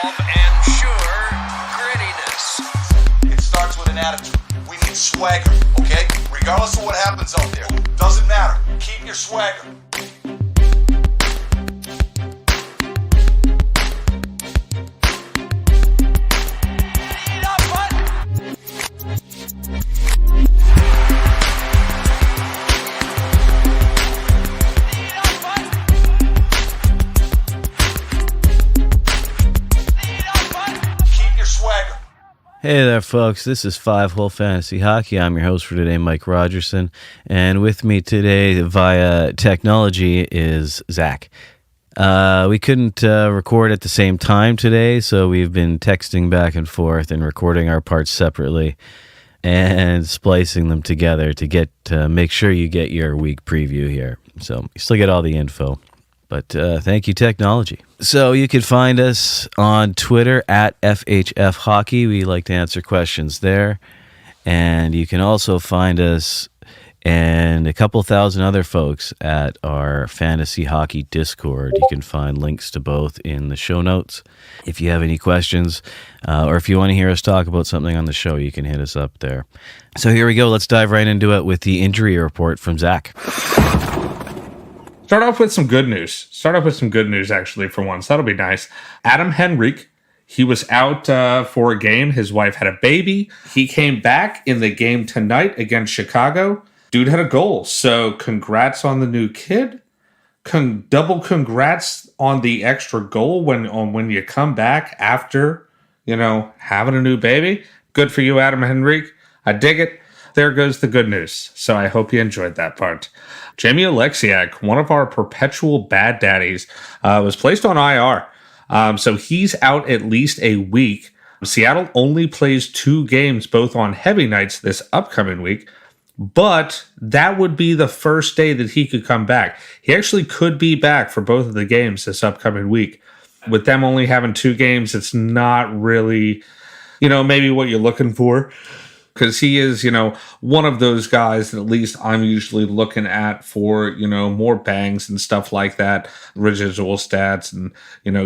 Evolve ensure grittiness. It starts with an attitude. We need swagger, okay? Regardless of what happens out there. Doesn't matter. Keep your swagger. Hey there, folks. This is 5-Hole Fantasy Hockey. I'm your host for today, Mike Rogerson. And with me today via technology is Zach. We couldn't record at the same time today, so we've been texting back and forth and recording our parts separately and splicing them together to make sure you get your week preview here. So you still get all the info. But thank you, technology. So you can find us on Twitter at FHF Hockey. We like to answer questions there. And you can also find us and a couple thousand other folks at our Fantasy Hockey Discord. You can find links to both in the show notes. If you have any questions or if you want to hear us talk about something on the show, you can hit us up there. So here we go. Let's dive right into it with the injury report from Zach. Start off with some good news, actually, for once. That'll be nice. Adam Henrique, he was out for a game. His wife had a baby. He came back in the game tonight against Chicago. Dude had a goal. So congrats on the new kid. Double congrats on the extra goal when you come back after, having a new baby. Good for you, Adam Henrique. I dig it. There goes the good news. So I hope you enjoyed that part. Jamie Alexiak, one of our perpetual bad daddies, was placed on IR. So he's out at least a week. Seattle only plays 2 games, both on heavy nights this upcoming week. But that would be the first day that he could come back. He actually could be back for both of the games this upcoming week. With them only having 2 games, it's not really, maybe what you're looking for. Because he is, one of those guys that at least I'm usually looking at for, more bangs and stuff like that, residual stats, and,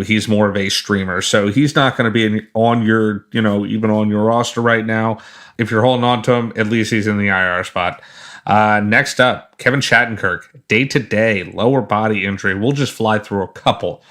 he's more of a streamer. So he's not going to be on your, even on your roster right now. If you're holding on to him, at least he's in the IR spot. Next up, Kevin Shattenkirk, day-to-day, lower body injury. We'll just fly through a couple.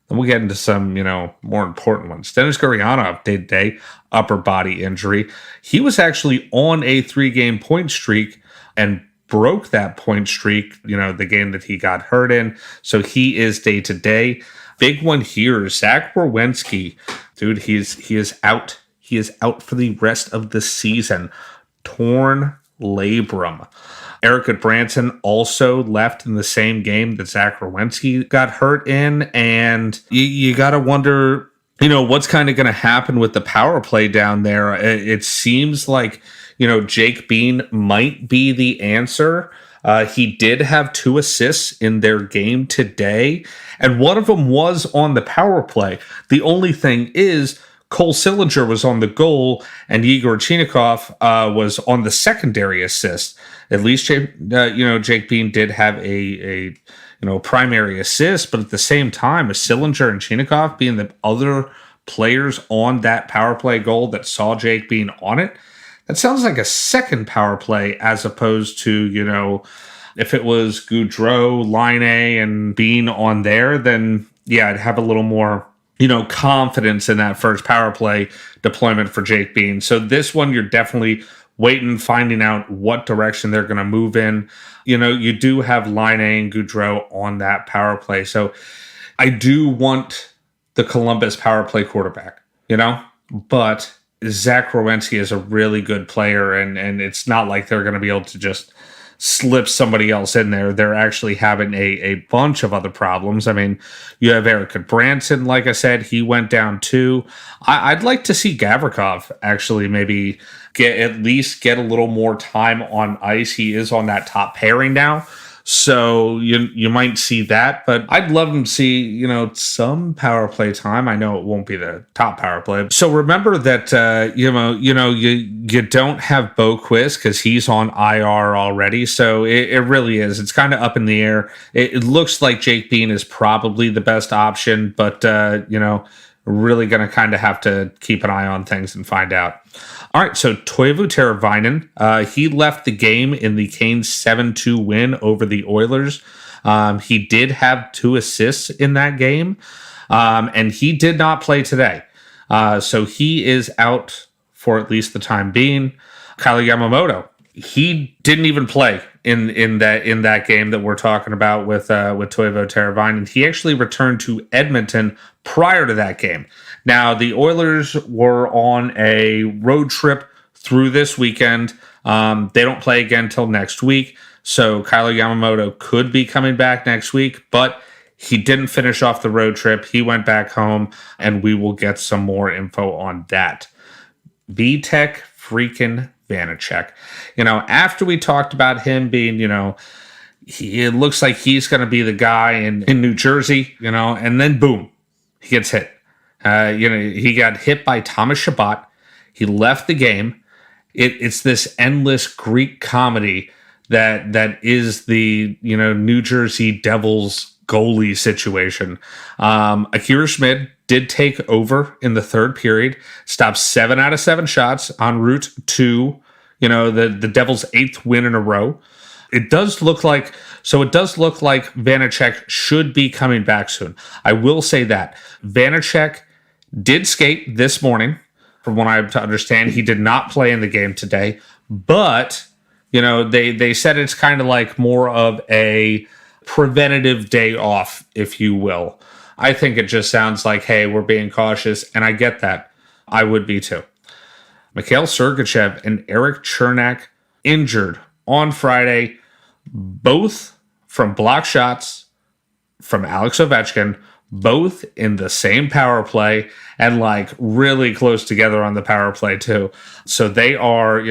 Then we'll get into some, more important ones. Denis Gurianov, day-to-day, upper body injury. He was actually on a 3-game point streak and broke that point streak, the game that he got hurt in. So he is day-to-day. Big one here, Zach Werenski. Dude, he is out. He is out for the rest of the season. Torn labrum. Erica Branson also left in the same game that Zach Werenski got hurt in. And you got to wonder, what's kind of going to happen with the power play down there. It seems like, Jake Bean might be the answer. He did have 2 assists in their game today, and one of them was on the power play. The only thing is, Cole Sillinger was on the goal, and Igor Chinikov was on the secondary assist. At least, Jake Bean did have a primary assist, but at the same time, with Sillinger and Chinikov being the other players on that power play goal that saw Jake Bean on it, that sounds like a second power play as opposed to, if it was Gaudreau, Line A, and Bean on there, then yeah, I'd have a little more confidence in that first power play deployment for Jake Bean. So this one, you're definitely waiting, finding out what direction they're going to move in. You do have Line A and Gaudreau on that power play. So I do want the Columbus power play quarterback, but Zach Werenski is a really good player, and it's not like they're going to be able to just slip somebody else in there. They're actually having a bunch of other problems. I mean, you have Erica Branson, like I said, he went down too. I'd like to see Gavrikov actually maybe get a little more time on ice. He is on that top pairing now. So you might see that, but I'd love to see, some power play time. I know it won't be the top power play. So remember that, you don't have Boquist because he's on IR already. So it really is. It's kind of up in the air. It looks like Jake Bean is probably the best option, but, Really going to kind of have to keep an eye on things and find out. All right, so Toivo Teravainen, he left the game in the Canes 7-2 win over the Oilers. He did have 2 assists in that game, and he did not play today. So he is out for at least the time being. Kyle Yamamoto, he didn't even play in that game that we're talking about with Toivo Teravainen. He actually returned to Edmonton prior to that game. Now, the Oilers were on a road trip through this weekend. They don't play again till next week, so Kyle Yamamoto could be coming back next week, but he didn't finish off the road trip. He went back home, and we will get some more info on that. B-Tech freaking Vanacek. After we talked about him being, it looks like he's going to be the guy in New Jersey, and then boom, he gets hit. He got hit by Thomas Chabot. He left the game. It's this endless Greek comedy that is the, New Jersey Devils goalie situation. Akira Schmid did take over in the third period, stopped 7 out of 7 shots en route to, the Devils' 8th win in a row. It does look like Vanacek should be coming back soon. I will say that. Vanacek did skate this morning, from what I understand. He did not play in the game today, but, they said it's kind of like more of a preventative day off, if you will. I think it just sounds like, hey, we're being cautious, and I get that. I would be too. Mikhail Sergachev and Eric Chernak injured on Friday, both from block shots from Alex Ovechkin, both in the same power play, and really close together on the power play too. So they are,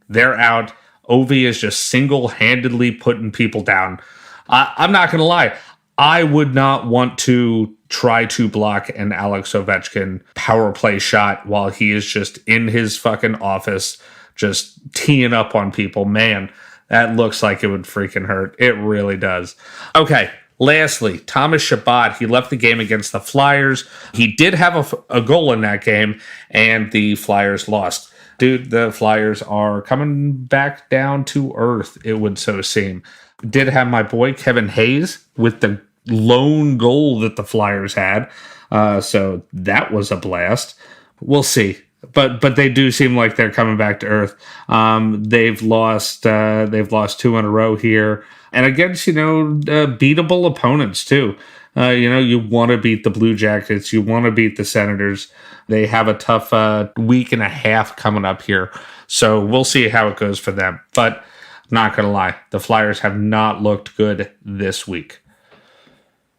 they're out. Ovi is just single-handedly putting people down. I'm not going to lie. I would not want to try to block an Alex Ovechkin power play shot while he is just in his fucking office, just teeing up on people. Man, that looks like it would freaking hurt. It really does. Okay, lastly, Thomas Chabot, he left the game against the Flyers. He did have a goal in that game, and the Flyers lost. Dude, the Flyers are coming back down to earth, it would so seem. Did have my boy Kevin Hayes with the lone goal that the Flyers had. So that was a blast. We'll see. But they do seem like they're coming back to earth. They've lost 2 in a row here. And against, beatable opponents too. You want to beat the Blue Jackets. You want to beat the Senators. They have a tough week and a half coming up here. So we'll see how it goes for them. But not going to lie, the Flyers have not looked good this week.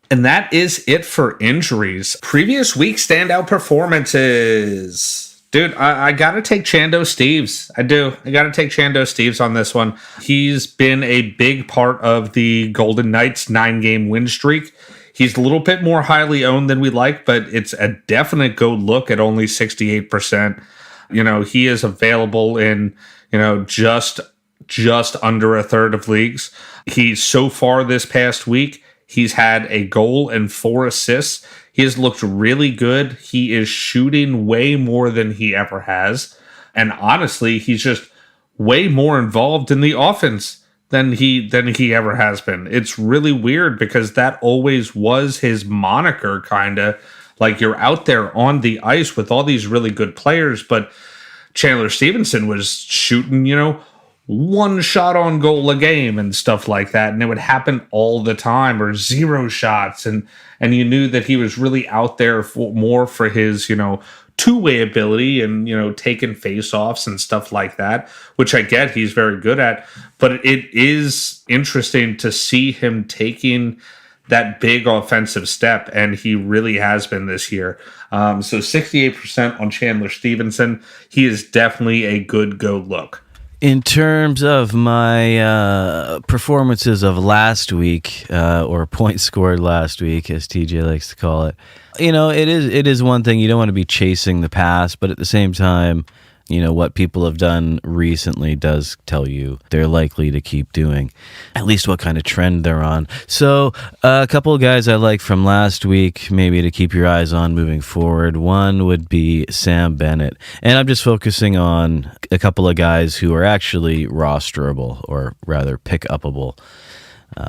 And that is it for injuries. Previous week standout performances. Dude, I got to take Chando Steeves. I do. I got to take Chando Steeves on this one. He's been a big part of the Golden Knights' 9-game win streak. He's a little bit more highly owned than we like, but it's a definite go look at only 68%. He is available in, just under a third of leagues. He's so far this past week, he's had a goal and 4 assists. He has looked really good. He is shooting way more than he ever has. And honestly, he's just way more involved in the offense than he ever has been. It's really weird because that always was his moniker, kind of. Like, you're out there on the ice with all these really good players, but Chandler Stephenson was shooting, 1 shot on goal a game and stuff like that, and it would happen all the time, or 0 shots, and you knew that he was really out there for his two-way ability and taking face-offs and stuff like that, which I get he's very good at. But it is interesting to see him taking that big offensive step, and he really has been this year. So 68% on Chandler Stephenson. He is definitely a good go look. In terms of my performances of last week, or points scored last week, as TJ likes to call it, it is one thing. You don't want to be chasing the pass, but at the same time, what people have done recently does tell you they're likely to keep doing, at least what kind of trend they're on. So a couple of guys I like from last week, maybe to keep your eyes on moving forward. One would be Sam Bennett. And I'm just focusing on a couple of guys who are actually rosterable, or rather pick-upable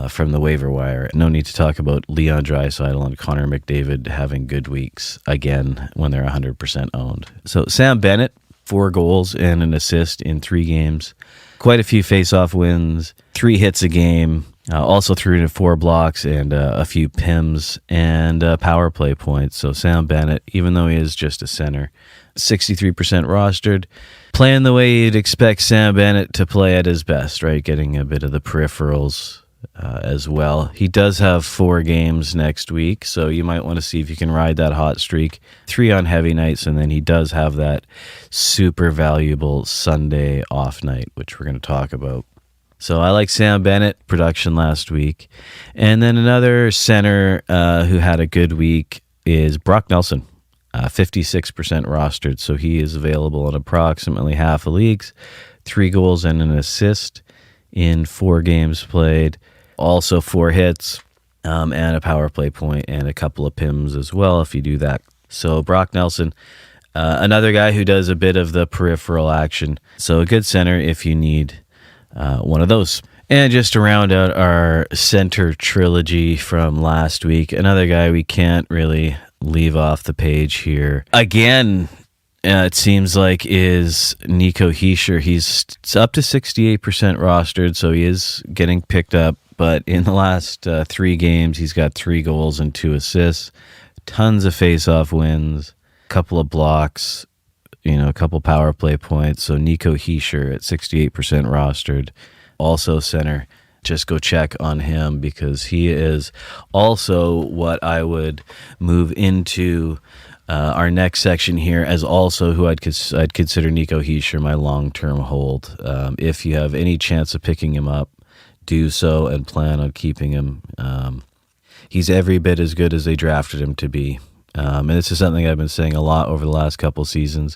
from the waiver wire. No need to talk about Leon Draisaitl and Connor McDavid having good weeks again when they're 100% owned. So Sam Bennett, 4 goals and an assist in 3 games. Quite a few face-off wins, 3 hits a game, also threw in 4 blocks and a few PIMs and power play points. So Sam Bennett, even though he is just a center, 63% rostered, playing the way you'd expect Sam Bennett to play at his best, right? Getting a bit of the peripherals as well. He does have 4 games next week, so you might want to see if you can ride that hot streak. 3 on heavy nights, and then he does have that super valuable Sunday off night, which we're going to talk about. So I like Sam Bennett, production last week. And then another center who had a good week is Brock Nelson, 56% rostered, so he is available in approximately half of leagues. 3 goals and an assist in 4 games played, also 4 hits, and a power play point and a couple of PIMs as well if you do that. So Brock Nelson, another guy who does a bit of the peripheral action. So a good center if you need one of those. And just to round out our center trilogy from last week, another guy we can't really leave off the page here. Again, it seems like is Nico Hischier. He's up to 68% rostered, so he is getting picked up. But in the last 3 games, he's got 3 goals and 2 assists, tons of face-off wins, a couple of blocks, a couple power play points. So Nico Hischier at 68% rostered, also center. Just go check on him because he is also what I would move into our next section here as also who I'd consider Nico Hischier my long-term hold. If you have any chance of picking him up, do so and plan on keeping him. He's every bit as good as they drafted him to be. And this is something I've been saying a lot over the last couple seasons,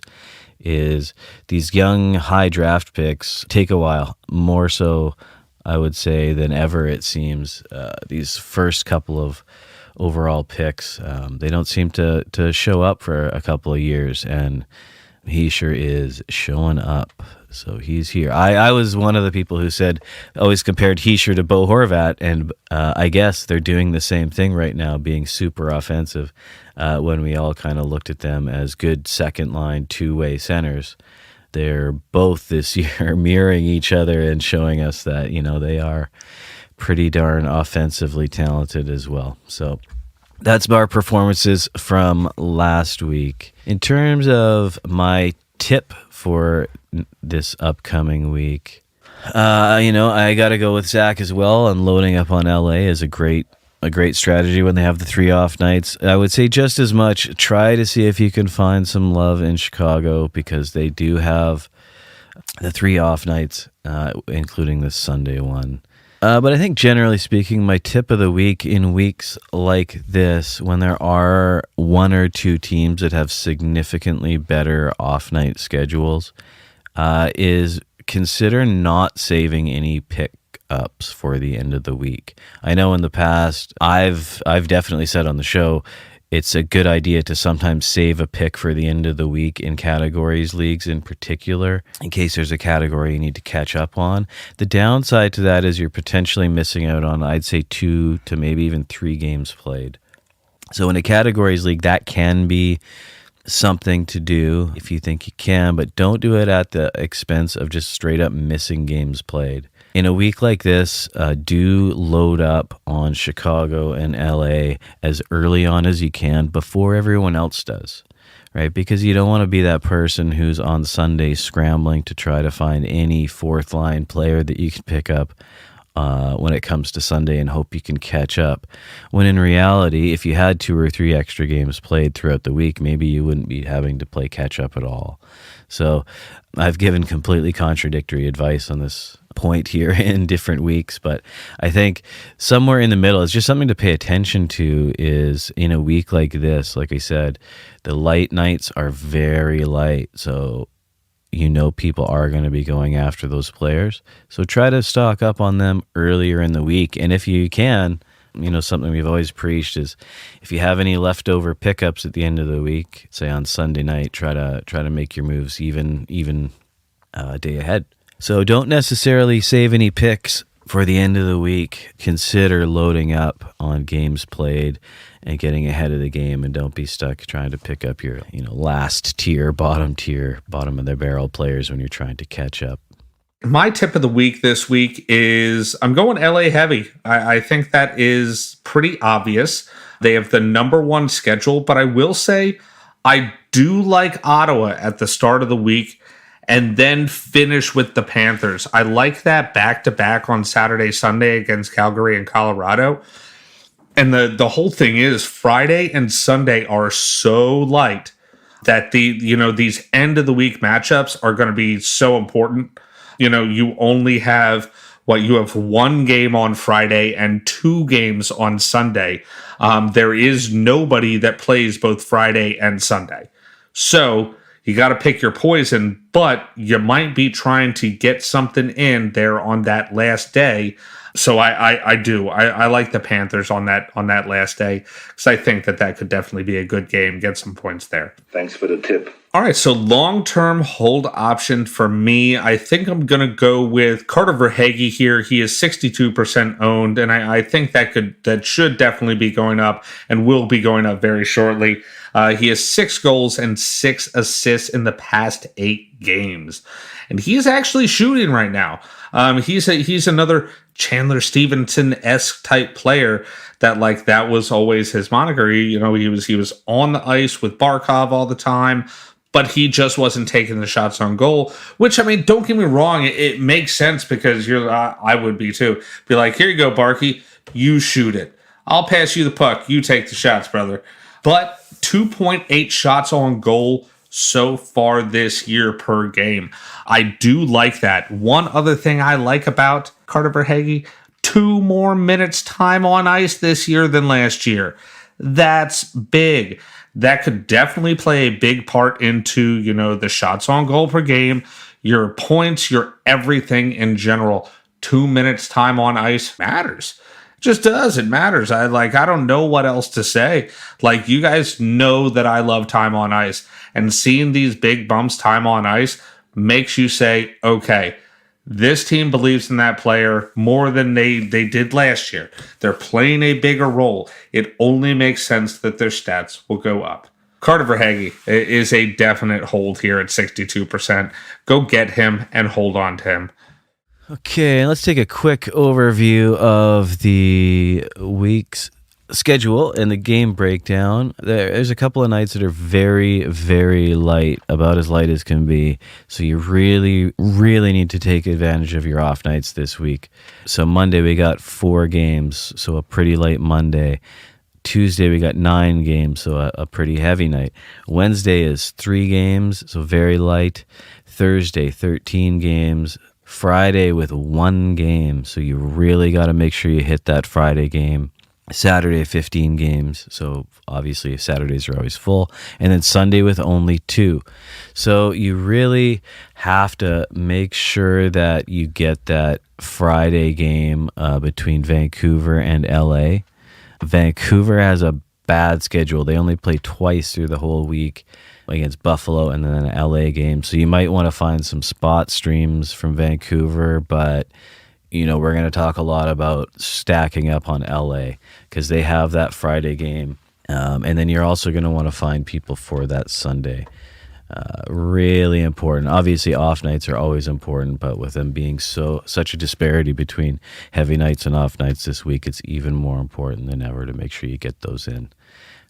is these young high draft picks take a while, more so I would say than ever it seems. These first couple of overall picks, they don't seem to show up for a couple of years, and he sure is showing up. So he's here. I was one of the people who always compared Hischier to Bo Horvat, and I guess they're doing the same thing right now, being super offensive, when we all kind of looked at them as good second-line, two-way centers. They're both this year mirroring each other and showing us that, they are pretty darn offensively talented as well. So that's our performances from last week. In terms of my tip for this upcoming week, I got to go with Zach as well. And loading up on LA is a great strategy when they have the 3 off nights. I would say just as much, try to see if you can find some love in Chicago because they do have the 3 off nights, including the Sunday one. But I think generally speaking, my tip of the week in weeks like this, when there are 1 or 2 teams that have significantly better off-night schedules, is consider not saving any pickups for the end of the week. I know in the past, I've definitely said on the show, it's a good idea to sometimes save a pick for the end of the week in categories leagues in particular, in case there's a category you need to catch up on. The downside to that is you're potentially missing out on, I'd say, 2 to maybe even 3 games played. So in a categories league, that can be something to do if you think you can, but don't do it at the expense of just straight up missing games played. In a week like this, do load up on Chicago and LA as early on as you can before everyone else does, right? Because you don't want to be that person who's on Sunday scrambling to try to find any 4th line player that you can pick up when it comes to Sunday and hope you can catch up. When in reality, if you had 2 or 3 extra games played throughout the week, maybe you wouldn't be having to play catch up at all. So I've given completely contradictory advice on this point here in different weeks, but I think somewhere in the middle is just something to pay attention to. Is in a week like this, like I said, the light nights are very light, so people are going to be going after those players. So try to stock up on them earlier in the week. And if you can, something we've always preached is if you have any leftover pickups at the end of the week, say on Sunday night, try to make your moves even a day ahead. So don't necessarily save any picks for the end of the week. Consider loading up on games played and getting ahead of the game, and don't be stuck trying to pick up your last tier, bottom of the barrel players when you're trying to catch up. My tip of the week this week is I'm going LA heavy. I think that is pretty obvious. They have the number one schedule, but I will say I do like Ottawa at the start of the week and then finish with the Panthers. I like that back-to-back on Saturday, Sunday against Calgary and Colorado. And the whole thing is Friday and Sunday are so light that these end of the week matchups are going to be so important. You only have one game on Friday and 2 games on Sunday. There is nobody that plays both Friday and Sunday. So you got to pick your poison, but you might be trying to get something in there on that last day. So I like the Panthers on that last day because I think that could definitely be a good game. Get some points there. Thanks for the tip. All right, so long-term hold option for me, I think I'm going to go with Carter Verhaeghe here. He is 62% owned, and I think that should definitely be going up and will be going up very shortly. He has 6 goals and 6 assists in the past 8 games, and he's actually shooting right now. He's another Chandler Stephenson-esque type player that was always his moniker. He was on the ice with Barkov all the time, but he just wasn't taking the shots on goal, which, don't get me wrong, it makes sense because I would be too. Be like, here you go, Barky, you shoot it. I'll pass you the puck. You take the shots, brother. But 2.8 shots on goal so far this year per game. I do like that. One other thing I like about Carter Verhaeghe, 2 more minutes time on ice this year than last year. That's big. That could definitely play a big part into, the shots on goal per game, your points, your everything in general. 2 minutes time on ice matters. It just does. It matters. I don't know what else to say. You guys know that I love time on ice, and seeing these big bumps time on ice makes you say, okay, this team believes in that player more than they did last year. They're playing a bigger role. It only makes sense that their stats will go up. Carter Verhaeghe is a definite hold here at 62%. Go get him and hold on to him. Okay, let's take a quick overview of the week's schedule and the game breakdown. There's a couple of nights that are very, very light, about as light as can be. So you really, really need to take advantage of your off nights this week. So Monday we got 4 games, so a pretty light Monday. Tuesday we got 9 games, so a pretty heavy night. Wednesday is 3 games, so very light. Thursday 13 games. Friday with 1 game, so you really got to make sure you hit that Friday game. Saturday 15 games, so obviously Saturdays are always full, and then Sunday with only 2. So you really have to make sure that you get that Friday game between Vancouver and LA. Vancouver has a bad schedule. They only play twice through the whole week, against Buffalo and then an LA game. So you might want to find some spot streams from Vancouver, but we're going to talk a lot about stacking up on LA because they have that Friday game. And then you're also going to want to find people for that Sunday. Really important. Obviously off nights are always important, but with them being such a disparity between heavy nights and off nights this week, it's even more important than ever to make sure you get those in.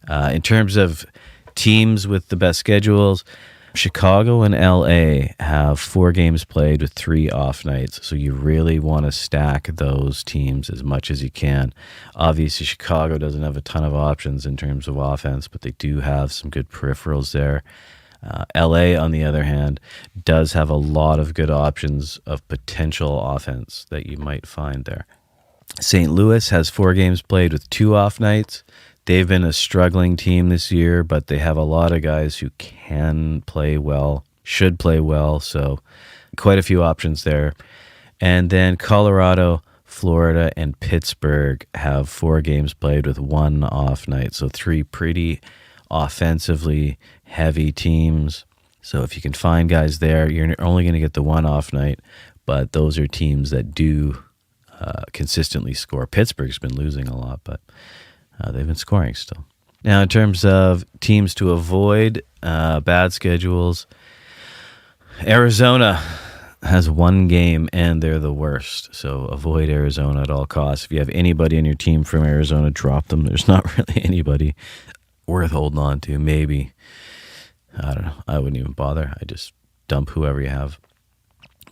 In terms of teams with the best schedules, Chicago and LA have 4 games played with 3 off nights, so you really want to stack those teams as much as you can. Obviously, Chicago doesn't have a ton of options in terms of offense, but they do have some good peripherals there. LA, on the other hand, does have a lot of good options of potential offense that you might find there. St. Louis has 4 games played with 2 off nights. They've been a struggling team this year, but they have a lot of guys who can play well. should play well. So quite a few options there. And then Colorado, Florida, and Pittsburgh have 4 games played with 1 off night. So 3 pretty offensively heavy teams. So if you can find guys there, you're only going to get the 1 off night, but those are teams that do consistently score. Pittsburgh's been losing a lot, but they've been scoring still. Now, in terms of teams to avoid bad schedules, Arizona has 1 game, and they're the worst. So avoid Arizona at all costs. If you have anybody in your team from Arizona, drop them. There's not really anybody worth holding on to. Maybe, I don't know. I wouldn't even bother. I just dump whoever you have.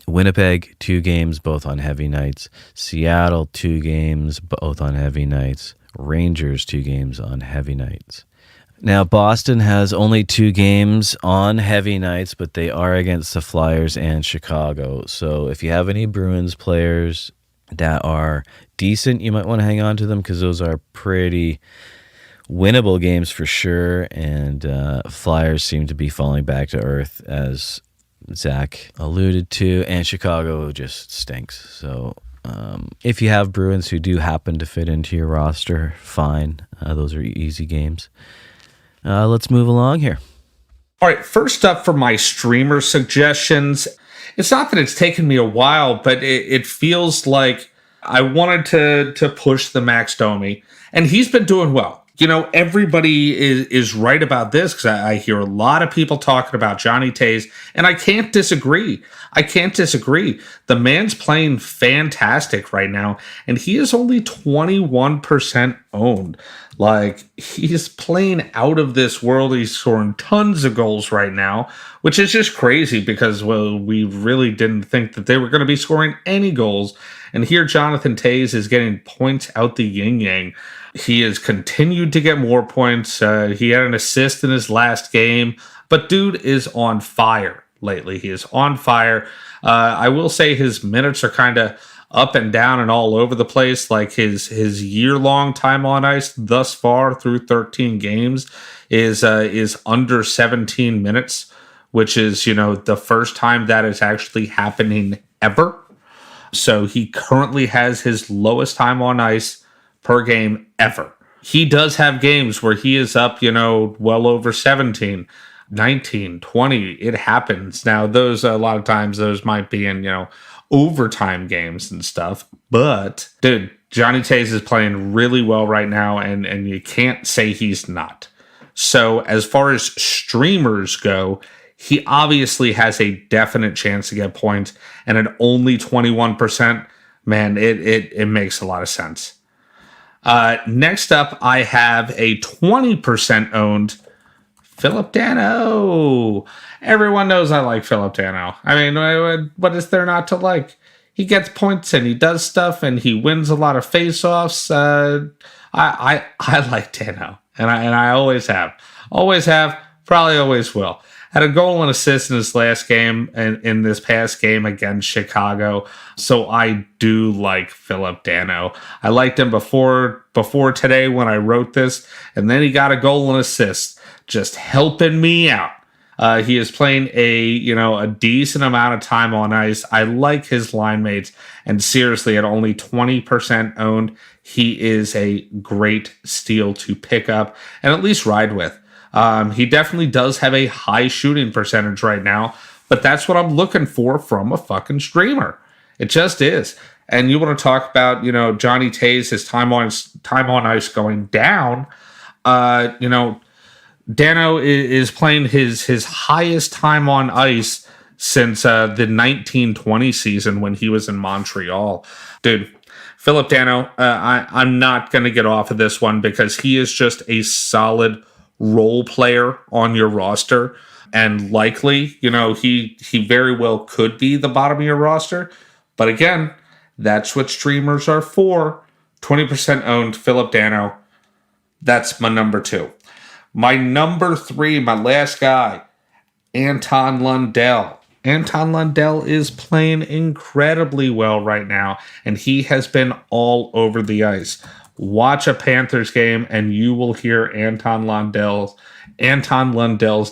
Winnipeg, 2 games, both on heavy nights. Seattle, 2 games, both on heavy nights. Rangers, 2 games on heavy nights. Now, Boston has only 2 games on heavy nights, but they are against the Flyers and Chicago. So if you have any Bruins players that are decent, you might want to hang on to them because those are pretty winnable games for sure. And Flyers seem to be falling back to earth, as Zach alluded to, and Chicago just stinks. So if you have Bruins who do happen to fit into your roster, fine. Those are easy games. Let's move along here. All right, first up for my streamer suggestions. It's not that it's taken me a while, but it feels like I wanted to push the Max Domi, and he's been doing well. You know, everybody is right about this because I hear a lot of people talking about Johnny Toews, and I can't disagree. The man's playing fantastic right now, and he is only 21% owned. Like, he's playing out of this world. He's scoring tons of goals right now, which is just crazy because, well, we really didn't think that they were going to be scoring any goals. And here Jonathan Toews is getting points out the yin-yang. He has continued to get more points. He had an assist in his last game. But dude is on fire lately. He is on fire. I will say his minutes are kind of up and down and all over the place. Like his year-long time on ice thus far through 13 games is under 17 minutes, which is, you know, the first time that is actually happening ever. So he currently has his lowest time on ice per game ever. He does have games where he is up, you know, well over 17, 19, 20. It happens. Now, those, a lot of times, those might be in, you know, overtime games and stuff. But, dude, Johnny Toews is playing really well right now, and you can't say he's not. So, as far as streamers go, he obviously has a definite chance to get points, and at only 21%, man, it makes a lot of sense. Next up, I have a 20% owned Philip Dano. Everyone knows I like Philip Dano. I mean, what is there not to like? He gets points and he does stuff and he wins a lot of face-offs. I like Dano, and I always have, probably always will. Had a goal and assist in his last game and in this past game against Chicago. So I do like Philip Dano. I liked him before today when I wrote this, and then he got a goal and assist, just helping me out. He is playing a decent amount of time on ice. I like his line mates, and seriously, at only 20% owned, he is a great steal to pick up and at least ride with. He definitely does have a high shooting percentage right now, but that's what I'm looking for from a fucking streamer. It just is. And you want to talk about, you know, Johnny Toews, his time on ice going down. Dano is playing his highest time on ice since the 1920 season when he was in Montreal. Dude, Philip Dano, I'm not going to get off of this one because he is just a solid role player on your roster, and likely, you know, he very well could be the bottom of your roster. But again, that's what streamers are for. 20% owned Philip Dano. That's my number 2. My number 3, my last guy, Anton Lundell. Anton Lundell is playing incredibly well right now, and he has been all over the ice. watch a Panthers game and you will hear Anton Lundell's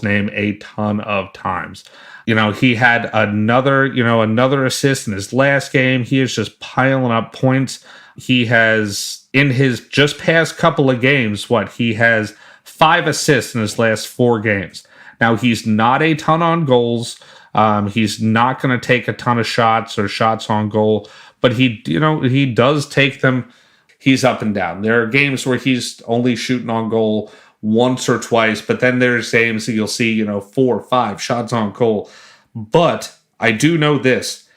name a ton of times. He had another assist in his last game. He is just piling up points. He has, in his just past couple of games, he has 5 assists in his last 4 games. Now, he's not a ton on goals. He's not going to take a ton of shots or shots on goal, but he does take them. He's up and down. There are games where he's only shooting on goal once or twice, but then there's games that you'll see, 4 or 5 shots on goal. But I do know this.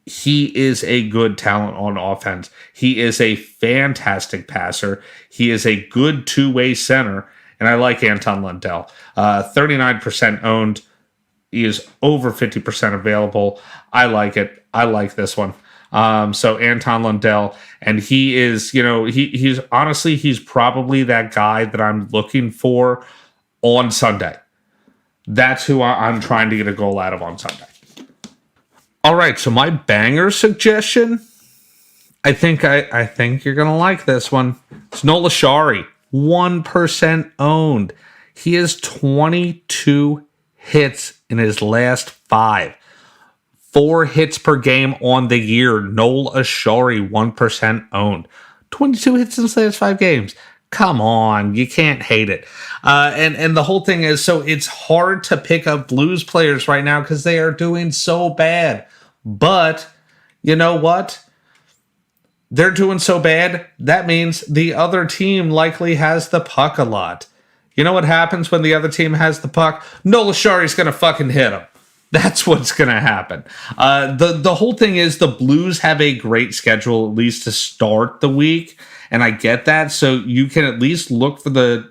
He is a good talent on offense. He is a fantastic passer. He is a good two-way center, and I like Anton Lundell. 39% owned. He is over 50% available. I like it. I like this one. So Anton Lundell, and he is, he's honestly, he's probably that guy that I'm looking for on Sunday. That's who I'm trying to get a goal out of on Sunday. All right, so my banger suggestion, I think you're gonna like this one. It's Nola Shari, 1% owned. He has 22 hits in his last 5. 4 hits per game on the year. Noel Ashari, 1% owned. 22 hits in his last 5 games. Come on, you can't hate it. And the whole thing is, so it's hard to pick up Blues players right now because they are doing so bad. But you know what? They're doing so bad, that means the other team likely has the puck a lot. You know what happens when the other team has the puck? Noel Ashari's going to fucking hit him. That's what's going to happen. The whole thing is the Blues have a great schedule, at least to start the week. And I get that. So you can at least look for the,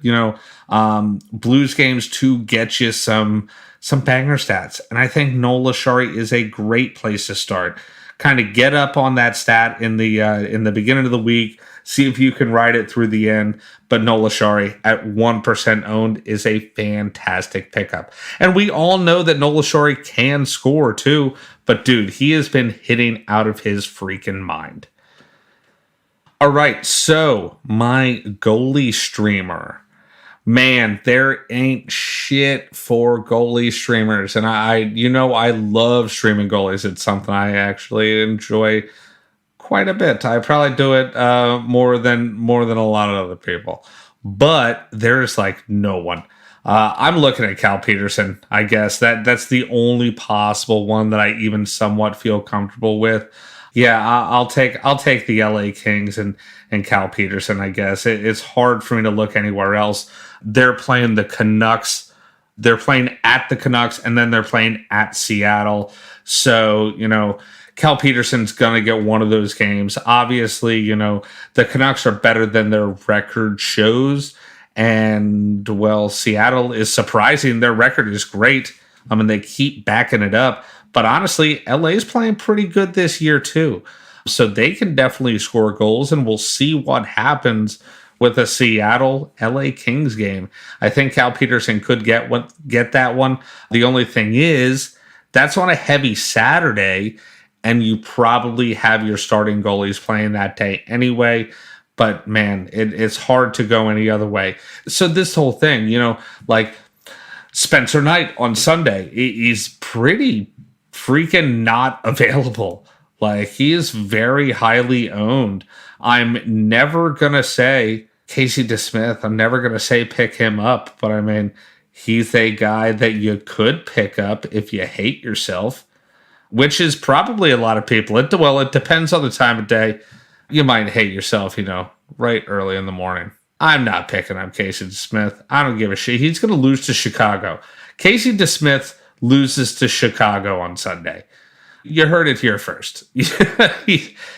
Blues games to get you some banger stats. And I think Nola Shari is a great place to start. Kind of get up on that stat in the beginning of the week. See if you can ride it through the end. But Nola Shari at 1% owned is a fantastic pickup. And we all know that Nola Shari can score too. But dude, he has been hitting out of his freaking mind. All right, so my goalie streamer. Man, there ain't shit for goalie streamers. And I love streaming goalies. It's something I actually enjoy quite a bit. I probably do it more than a lot of other people. But there's no one. I'm looking at Cal Peterson, I guess. That's the only possible one that I even somewhat feel comfortable with. Yeah, I'll take the LA Kings and Cal Peterson, I guess. It's hard for me to look anywhere else. They're playing the Canucks. They're playing at the Canucks, and then they're playing at Seattle. So, Cal Peterson's going to get one of those games. Obviously, the Canucks are better than their record shows. And, well, Seattle is surprising. Their record is great. I mean, they keep backing it up. But honestly, LA's playing pretty good this year, too. So they can definitely score goals, and we'll see what happens with a Seattle-LA Kings game. I think Cal Peterson could get that one. The only thing is, that's on a heavy Saturday, and you probably have your starting goalies playing that day anyway. But, man, it's hard to go any other way. So this whole thing, Spencer Knight on Sunday, he's pretty freaking not available. He is very highly owned. I'm never going to say Casey DeSmith. I'm never going to say pick him up. But, I mean, he's a guy that you could pick up if you hate yourself, which is probably a lot of people. It depends on the time of day. You might hate yourself, right early in the morning. I'm not picking up Casey DeSmith. I don't give a shit. He's going to lose to Chicago. Casey DeSmith loses to Chicago on Sunday. You heard it here first.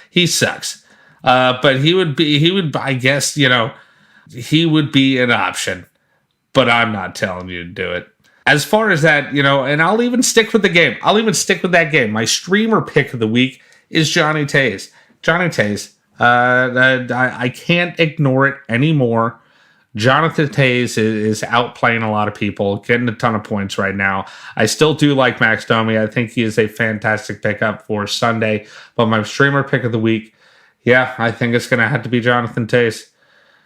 he sucks. But he would, I guess, he would be an option. But I'm not telling you to do it. As far as that, and I'll even stick with the game. I'll even stick with that game. My streamer pick of the week is Johnny Toews. Johnny Toews. I can't ignore it anymore. Jonathan Toews is outplaying a lot of people, getting a ton of points right now. I still do like Max Domi. I think he is a fantastic pickup for Sunday. But my streamer pick of the week, yeah, I think it's going to have to be Jonathan Toews.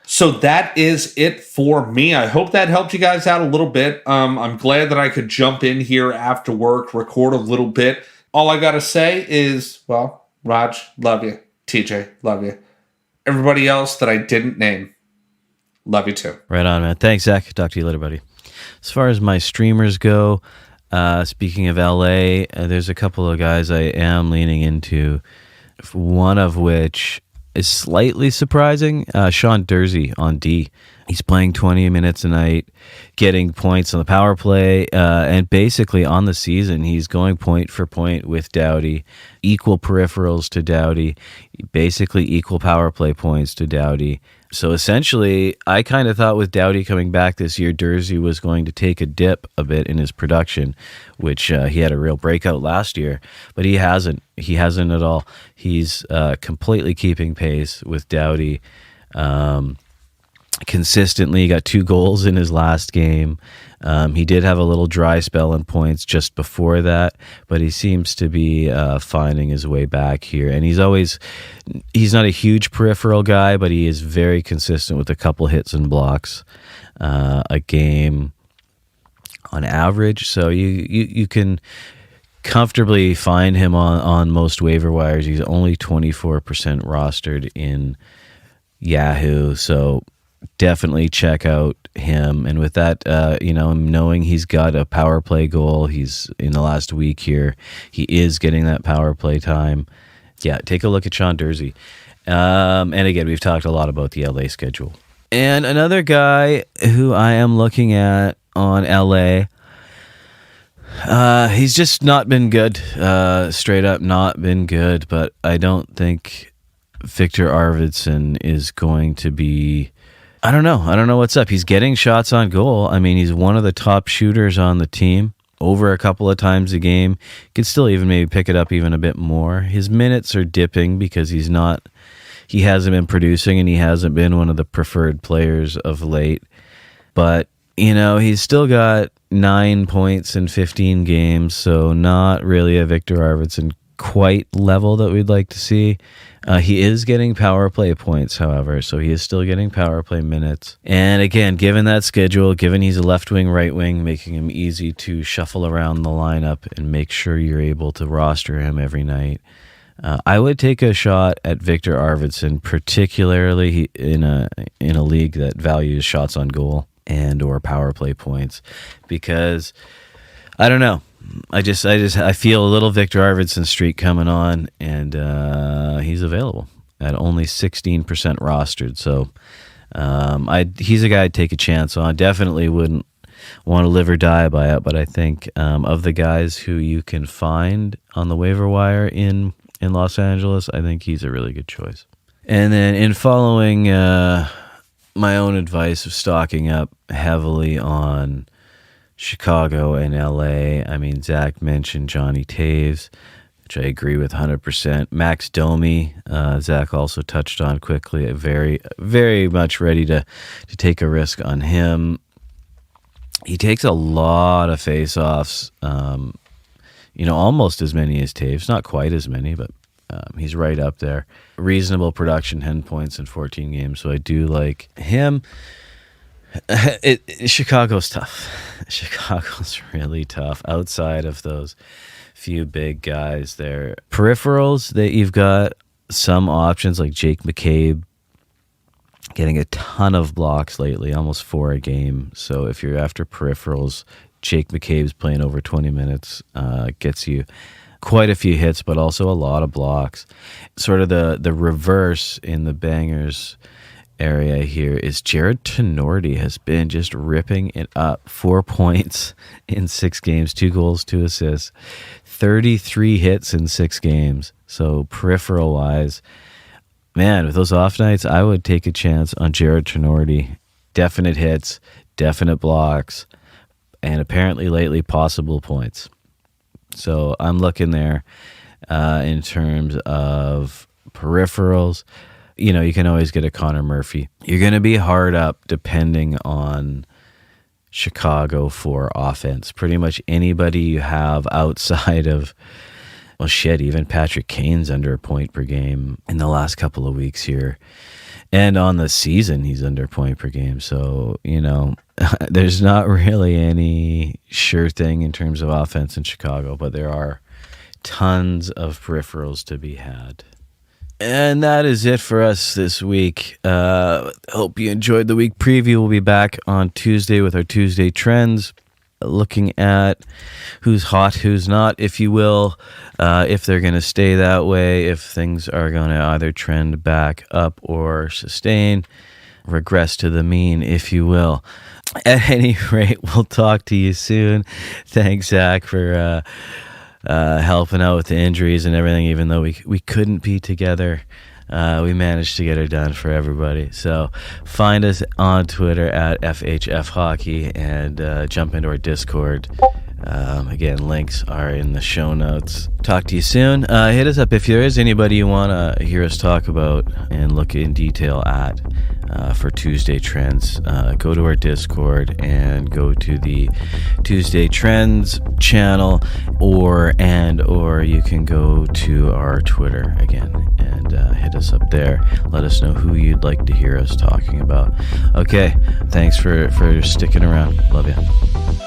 So that is it for me. I hope that helped you guys out a little bit. I'm glad that I could jump in here after work, record a little bit. All I got to say is, well, Raj, love you. TJ, love you. Everybody else that I didn't name, love you too. Right on, man. Thanks, Zach. Talk to you later, buddy. As far as my streamers go, speaking of LA, there's a couple of guys I am leaning into, one of which is slightly surprising. Sean Durzi on D. He's playing 20 minutes a night, getting points on the power play, and basically on the season, he's going point for point with Doughty, equal peripherals to Doughty, basically equal power play points to Doughty. So essentially, I kind of thought with Doughty coming back this year, Durzi was going to take a dip a bit in his production, which he had a real breakout last year, but he hasn't. He hasn't at all. He's completely keeping pace with Doughty. Consistently, he got 2 goals in his last game. He did have a little dry spell in points just before that, but he seems to be finding his way back here. And he's not a huge peripheral guy, but he is very consistent with a couple hits and blocks a game on average. So you can comfortably find him on most waiver wires. He's only 24% rostered in Yahoo, so definitely check out him. And with that, knowing he's got a power play goal, he's in the last week here, he is getting that power play time. Yeah, take a look at Sean Durzi. And again, we've talked a lot about the LA schedule. And another guy who I am looking at on LA, he's just not been good. Straight up not been good, but I don't think Viktor Arvidsson is going to be... I don't know what's up. He's getting shots on goal. I mean, he's one of the top shooters on the team over a couple of times a game. Could still even maybe pick it up even a bit more. His minutes are dipping because he hasn't been producing and he hasn't been one of the preferred players of late. But, he's still got 9 points in 15 games, so not really a Viktor Arvidsson quite level that we'd like to see. He is getting power play points, however, so he is still getting power play minutes. And again, given that schedule, given he's a left wing, right wing, making him easy to shuffle around the lineup and make sure you're able to roster him every night, I would take a shot at Viktor Arvidsson, particularly in a league that values shots on goal and or power play points, because I don't know. I feel a little Viktor Arvidsson streak coming on, and he's available at only 16% rostered. So he's a guy I'd take a chance on. Definitely wouldn't want to live or die by it, but I think of the guys who you can find on the waiver wire in Los Angeles, I think he's a really good choice. And then in following my own advice of stocking up heavily on Chicago and LA, I mean, Zach mentioned Johnny Toews, which I agree with 100%. Max Domi, Zach also touched on quickly. Very, very much ready to take a risk on him. He takes a lot of face-offs, almost as many as Toews. Not quite as many, but he's right up there. Reasonable production, 10 points in 14 games, so I do like him. Chicago's tough. Chicago's really tough outside of those few big guys there. Peripherals, that you've got some options like Jake McCabe getting a ton of blocks lately, almost 4 a game. So if you're after peripherals, Jake McCabe's playing over 20 minutes, gets you quite a few hits, but also a lot of blocks. Sort of the reverse in the bangers area here is Jarod Tinordi has been just ripping it up. 4 points in 6 games, 2 goals, 2 assists, 33 hits in 6 games. So peripheral wise, man, with those off nights, I would take a chance on Jarod Tinordi. Definite hits, definite blocks, and apparently lately possible points. So I'm looking there in terms of peripherals. You can always get a Connor Murphy. You're going to be hard up depending on Chicago for offense. Pretty much anybody you have outside of, even Patrick Kane's under a point per game in the last couple of weeks here. And on the season, he's under point per game. So, there's not really any sure thing in terms of offense in Chicago, but there are tons of peripherals to be had. And that is it for us this week. Hope you enjoyed the week preview. We'll be back on Tuesday with our Tuesday trends, looking at who's hot, who's not, if you will, if they're going to stay that way, if things are going to either trend back up or sustain, regress to the mean, if you will. At any rate, we'll talk to you soon. Thanks, Zach, for helping out with the injuries and everything, even though we couldn't be together. We managed to get it done for everybody. So find us on Twitter at FHF Hockey and jump into our Discord. Again, links are in the show notes. Talk to you soon. Hit us up if there is anybody you want to hear us talk about and look in detail at for Tuesday Trends. Go to our Discord and go to the Tuesday Trends channel, or you can go to our Twitter again and hit us up there. Let us know who you'd like to hear us talking about. Okay, thanks for sticking around. Love you.